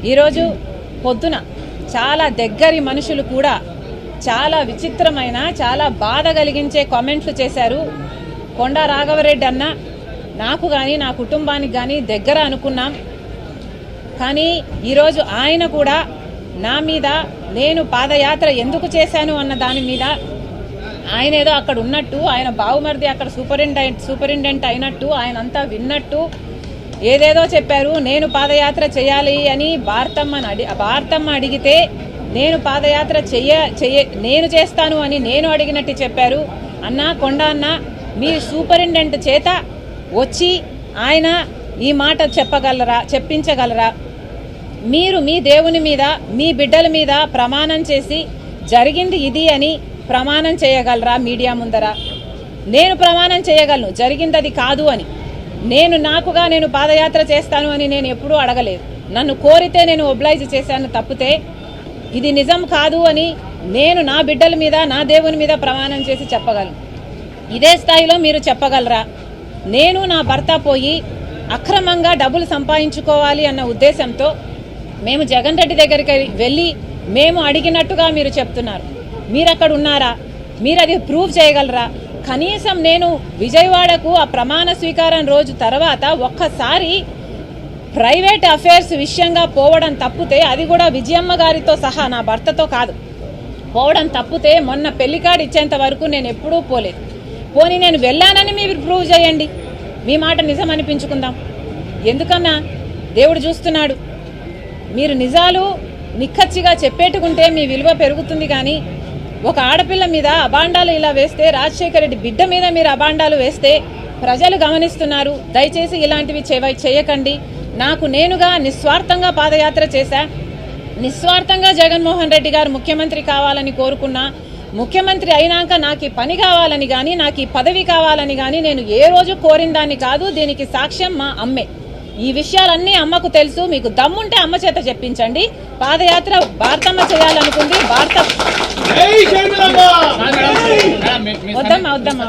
ఈరోజు పొద్దున చాలా దగ్గరి మనుషులు కూడా చాలా విచిత్రమైన చాలా బాధ కలిగించే కామెంట్లు చేశారు. కొండా రాఘవరెడ్డి అన్న నాకు కానీ నా కుటుంబానికి కానీ దగ్గర అనుకున్నాం. కానీ ఈరోజు ఆయన కూడా నా మీద నేను పాదయాత్ర ఎందుకు చేశాను అన్న దాని మీద ఆయన ఏదో అక్కడ ఉన్నట్టు, ఆయన బావుమరిది అక్కడ సూపరింటెండెంట్ అయినట్టు, ఆయన అంతా విన్నట్టు ఏదేదో చెప్పారు. నేను పాదయాత్ర చేయాలి అని భారతమ్మ అడిగితే నేను పాదయాత్ర నేను చేస్తాను అని నేను అడిగినట్టు చెప్పారు. అన్న కొండా అన్న మీ సూపరింటెండెంట్ చేత వచ్చి ఆయన ఈ మాట చెప్పించగలరా? మీరు మీ దేవుని మీద మీ బిడ్డల మీద ప్రమాణం చేసి జరిగింది ఇది అని ప్రమాణం చేయగలరా మీడియా ముందర? నేను ప్రమాణం చేయగలను జరిగింది అది కాదు అని. నేను పాదయాత్ర చేస్తాను అని నేను ఎప్పుడూ అడగలేదు. నన్ను కోరితే నేను ఒబ్లైజ్ చేశాను తప్పితే ఇది నిజం కాదు అని నేను నా బిడ్డల మీద నా దేవుని మీద ప్రమాణం చేసి చెప్పగలను. ఇదే స్థాయిలో మీరు చెప్పగలరా? నేను నా భర్త పోయి అక్రమంగా డబ్బులు సంపాదించుకోవాలి అన్న ఉద్దేశంతో మేము జగన్ రెడ్డి దగ్గరికి వెళ్ళి మేము అడిగినట్టుగా మీరు చెప్తున్నారు. మీరు అక్కడ ఉన్నారా? మీరు అది ప్రూవ్ చేయగలరా? కనీసం నేను విజయవాడకు ఆ ప్రమాణ స్వీకారం రోజు తర్వాత ఒక్కసారి ప్రైవేట్ అఫైర్స్ విషయంగా పోవడం తప్పితే, అది కూడా విజయమ్మ గారితో సహా నా భర్తతో కాదు పోవడం తప్పితే, మొన్న పెళ్లి కార్డు ఇచ్చేంత వరకు నేను ఎప్పుడూ పోలేదు. పోనీ నేను వెళ్ళానని మీరు ప్రూవ్ చేయండి, మీ మాట నిజం అనిపించుకుందాం. ఎందుకన్నా దేవుడు చూస్తున్నాడు. మీరు నిజాలు నిక్కచ్చిగా చెప్పేట్టుకుంటే మీ విలువ పెరుగుతుంది. కానీ ఒక ఆడపిల్ల మీద అబాండాలు ఇలా వేస్తే, రాజశేఖర రెడ్డి బిడ్డ మీద మీరు అబాండాలు వేస్తే ప్రజలు గమనిస్తున్నారు. దయచేసి ఇలాంటివి చేయకండి. నేనుగా నిస్వార్థంగా పాదయాత్ర చేశా. నిస్వార్థంగా జగన్మోహన్ రెడ్డి గారు ముఖ్యమంత్రి కావాలని కోరుకున్నా. ముఖ్యమంత్రి అయినాక నాకు ఈ పని కావాలని కానీ నాకు ఈ పదవి కావాలని కానీ నేను ఏ రోజు కోరిన దాన్ని కాదు. దీనికి సాక్ష్యం మా అమ్మే. ఈ విషయాలన్నీ అమ్మకు తెలుసు. మీకు దమ్ముంటే అమ్మ చేత చెప్పించండి. పాదయాత్ర భారతమ్మ చేయాలనుకుంది. వద్దమ్మా